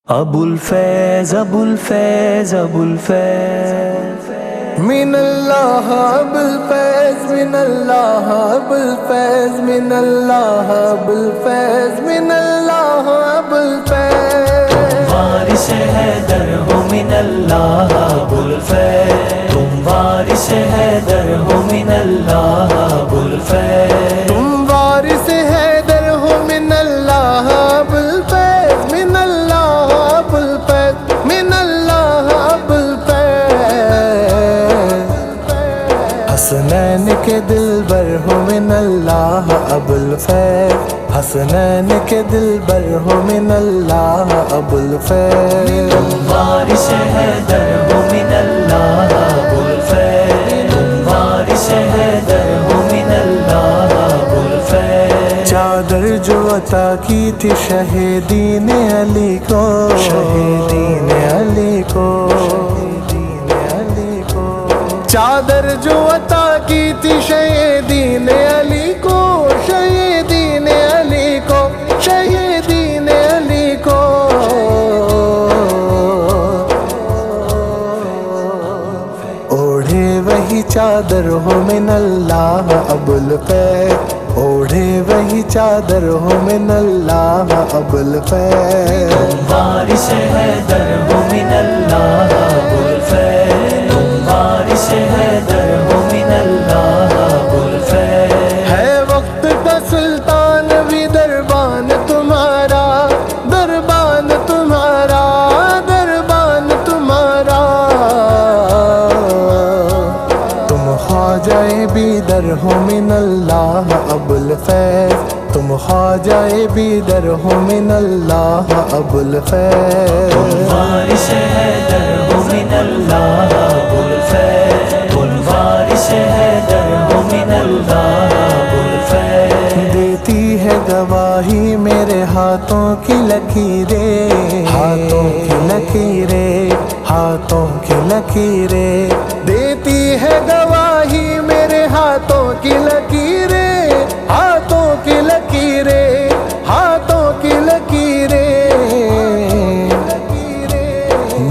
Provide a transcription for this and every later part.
ابو الفیض ابو الفیض ابو الفیض من اللہ ابو الفیض من اللہ ابو الفیض من اللہ ابو الفیض من اللہ ابو الفیض وارث حیدر ہو من اللہ ابو الفیض تم وارث حیدر ہو من اللہ ابو الفیض تم وارث حیدر ہو من اللہ ابو الفیض من اللہ ابو الفیض من اللہ ابو الفیض حسنین کے دلبر ہو من اللہ ابو الفیض حسنین کے دلبر ہو من اللہ ابو الفیض تم وارث حیدر ہو من اللہ ابو الفیض تم وارث حیدر ہو من اللہ ابو الفیض چادر جو عطا کی تھی شہیدین علی کو شہیدین علی کو چادر جو عطا کی تھی شہیدین علی کو شہیدین علی کو شہیدین علی کو اوڑھے وہی چادر ہو من اللہ ابو الفیض اوڑھے وہی چادر ہو من اللہ ابو الفیض تم وارث حیدر ہو من اللہ ابو الفیض تم وارث حیدر ہو من اللہ ابو الفیض ہے وقت کا سلطان بھی دربان تمہارا دربان تمہارا دربان تمہارا تم خواجہ بیدر ہو من اللہ ابو الفیض تم خواجہ بیدر ہو من اللہ ابو الفیض تم وارث حیدر ہو من اللہ ابو الفیض تم وارث حیدر ہو من اللہ ابو الفیض دیتی ہے گواہی میرے ہاتھوں کی لکیریں ہاتھوں کی لکیریں ہاتھوں کی لکیریں دیتی ہے گواہی میرے ہاتھوں کی لکیریں ہاتھوں کی لکیریں ہاتھوں کی لکیریں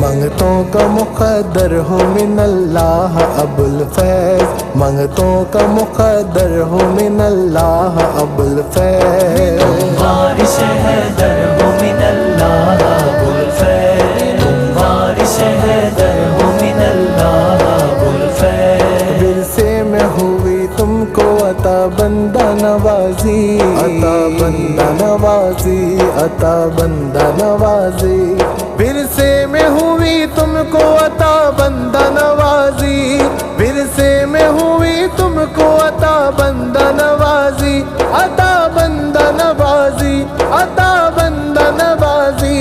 منگتوں کا مقدر ہو من اللہ ابو الفیض منگتوں کا مقدر ہو من اللہ ابو الفیض تم وارث حیدر ہو من اللہ ابو الفیض تم وارث حیدر ہو من اللہ ابو الفیض ورثے میں ہوئی تم کو عطا بندہ نوازی عطا بندہ نوازی عطا بندہ نوازی ورثے میں ہوئی تم کو عطا بندہ نوازی ورثے میں ہوئی تم کو عطا بندہ نوازی عطا بندہ نوازی عطا بندہ نوازی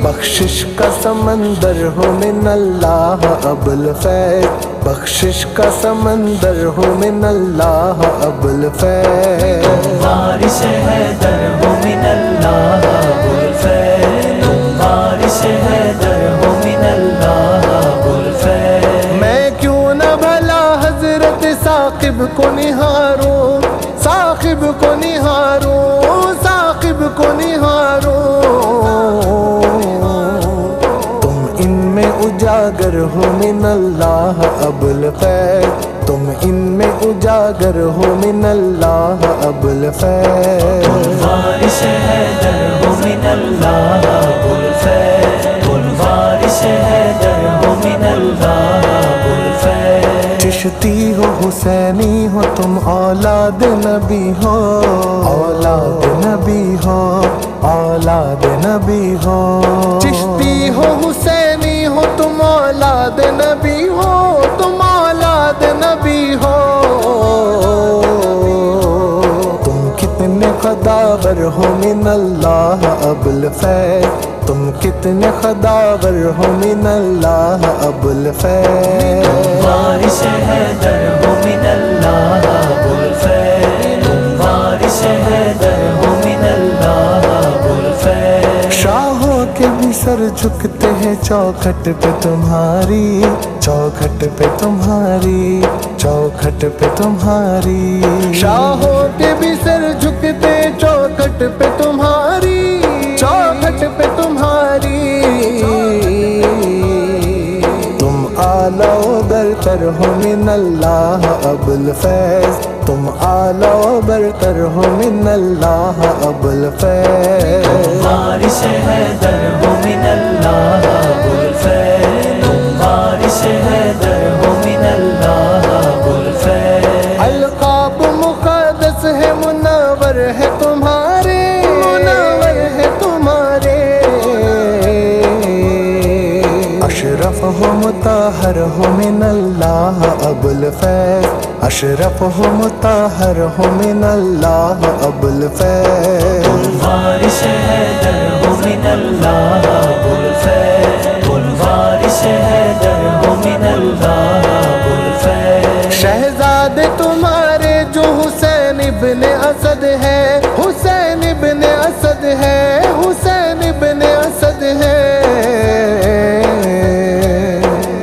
بخشش کا سمندر ہو من اللہ ابو الفیض بخشش کا سمندر ہو من اللہ ابو الفیض تم وارث حیدر ہو من اللہ ابو الفیض تم وارث حیدر ہو من اللہ ابو الفیض میں کیوں نہ بھلا حضرت ثاقب کو نہاروں ثاقب کو نہاروں ثاقب کو نہاروں تم ان میں اجاگر ہو من اللہ ابو الفیض تم ان میں اجاگر ہو من اللہ ابو الفیض تم وارث حیدر ہو من اللہ ابو الفیض تم وارث حیدر ہو من اللہ ابو الفیض چشتی ہو حسینی ہو تم اولاد نبی ہو اولاد نبی ہو اولاد نبی ہو چشتی ہو حسینی ہو تم اولاد نبی ہو تم اولاد نبی ہو تم کتنے خداور ہو من اللہ ابو الفیض تم کتنے خداور ہو من اللہ ابو الفیض وارث حیدر ہو من اللہ ابو الفیض تم وارث حیدر ہو من اللہ ابو الفیض شاہوں کے بھی سر جھکتے ہیں چوکھٹ پہ تمہاری چوکھٹ پہ تمہاری چوکھٹ پہ تمہاری شاہوں کے بھی سر جھکتے چوکھٹ پہ تمہاری برتر ہو من اللہ ابوالفیض، تم اعلیٰ و برتر ہو من اللہ ابوالفیض، وارث حیدر ہو من اللہ ابوالفیض، تم وارث حیدر ہو من اللہ ابوالفیض، القاب مقدس ہے منور ہے تمہارے، منور ہے تمہارے، اشرف ہو مطہر ہو من اللہ ابوالفیض، اشرف ہو مطہر ہو من اللہ ابوالفیض، وارث حیدر ہو من اللہ ابوالفیض، وارث حیدر ہو من اللہ ابوالفیض، شہزادے تمہارے جو حسین ابن اسد ہے، حسین ابن اسد ہے، حسین ابن اسد ہے،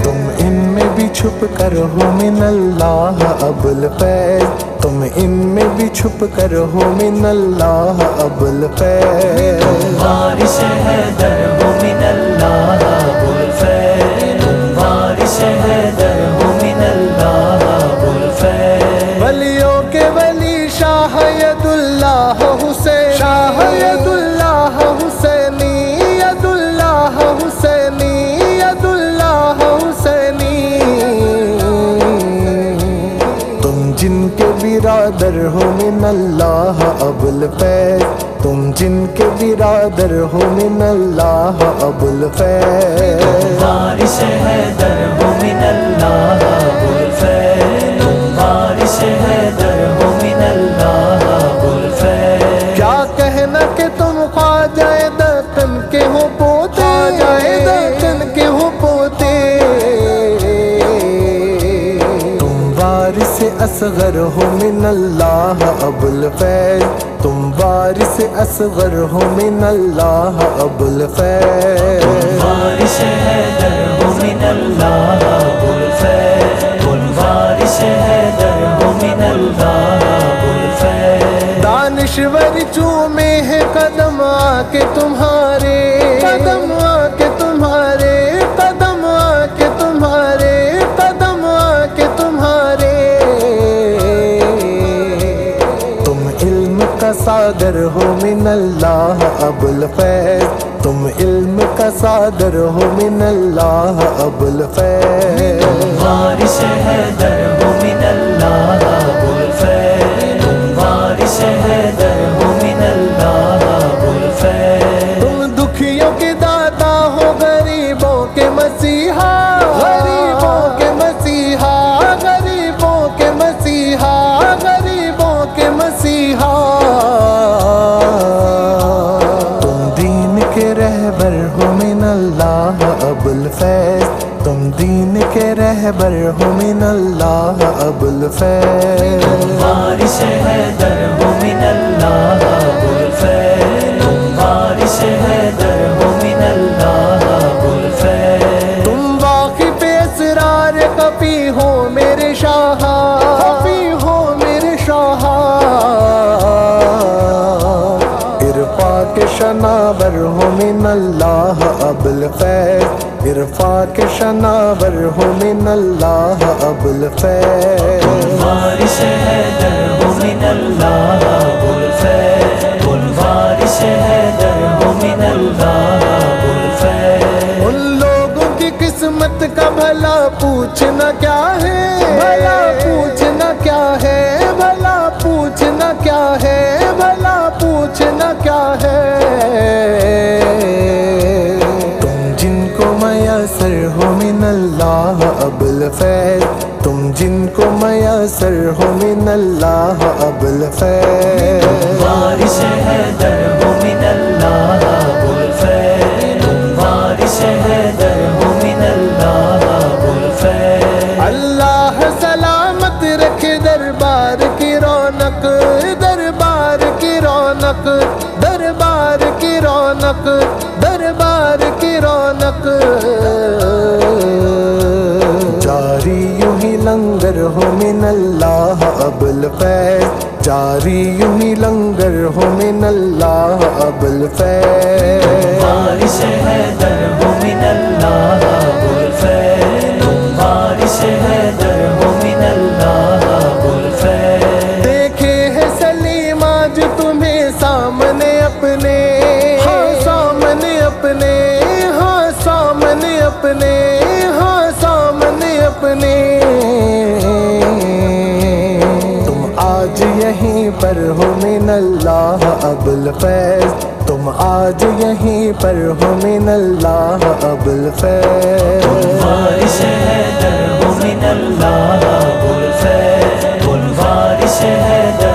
تم ان میں بھی چھپ کر ہو من اللہ ابوالفیض، تم ان میں بھی چھپ کر ہو من اللہ ابوالفیض، وارث حیدر ہو من اللہ ابوالفیض، وارث حیدر ہو من اللہ ابوالفیض، ولیوں کے ولی شاہ ید اللہ حسین، شاہ ید اللہ حسینی، ید اللہ حسینی، ید اللہ حسینی، تم جن کے برادر ہو من اللہ ابوالفیض، تم جن کے برادر ہو من اللہ ابوالفیض، وارث حیدر ہو من اللہ ابوالفیض، وارث حیدر ہو من اللہ ابوالفیض، کیا کہنا کہ تم خواجہ دکن کے ہو پوتے، خواجہ دکن کے ہو پوتے، تم وارث اصغر ہو من اللہ ابوالفیض، تم وارث اصغر ہو من اللہ ابوالفیض، وارث حیدر ہو من اللہ ابوالفیض، وارث حیدر ہو من اللہ ابوالفیض، دانشور چومے ہے قدم آ کے تمہارے، قدم آ کے تمہارے، قدم آ کے تمہارے، قدم آ کے تمہارے، تم علم کا صادر ہو من اللہ ابوالفیض، تم علم کا صادر ہو من اللہ ابوالفیض، وارث حیدر ہو من اللہ ابوالفیض، وارث حیدر ہو من اللہ ابوالفیض، تم دکھیوں کے داتا ہو غریبوں کے مسیحا، غریبوں کے مسیحا، غریبوں کے مسیحا، غریبوں کے مسیحا، تم دین کے رہبر ہو من اللہ ابوالفیض، تم دین کے رہبر ہو من اللہ ابوالفیض، وارث حیدر ہو من اللہ ابوالفیض، وارث حیدر ہو من اللہ ابوالفیض، تم واقف اسرار خفی ہو میرے شاہ، خفی ہو میرے شاہ، عرفا کے شناور ہو من اللہ ابوالفیض، عرفا کے شناور ہو من اللہ ابوالفیض، وارث حیدر ہو من اللہ ابوالفیض، وارث حیدر ہو من اللہ ابوالفیض، ان لوگوں کی قسمت کا بھلا پوچھنا کیا ہے، بھلا پوچھنا کیا ہے، بھلا پوچھنا کیا ہے، بھلا پوچھنا کیا ہے، تم جن کو میسر ہو من اللہ ابوالفیض، تم جن کو میسر ہو من اللہ ابوالفیض، وارث حیدر ہو من اللہ ابوالفیض، وارث حیدر ہو من اللہ ابوالفیض، اللہ سلامت رکھے دربار کی رونق، دربار کی رونق، دربار کی رونق، دربار کی رونق، جاری یوں ہی لنگر ہو من اللہ ابوالفیض، جاری یوں ہی لنگر ہو من اللہ ابوالفیض، وارث حیدر ہو من اللہ ابوالفیض، وارث حیدر ہو من اللہ ابوالفیض۔ دیکھے ہے سلیم آج تمہیں سامنے اپنے، ہاں سامنے اپنے، ہاں سامنے اپنے، ہاں سامنے اپنے۔ تم آج یہیں پر ہو من اللہ ابوالفیض، تم آج یہیں پر ہو من اللہ ابوالفیض۔ وارث حیدر ہو من اللہ ابوالفیض، وارث حیدر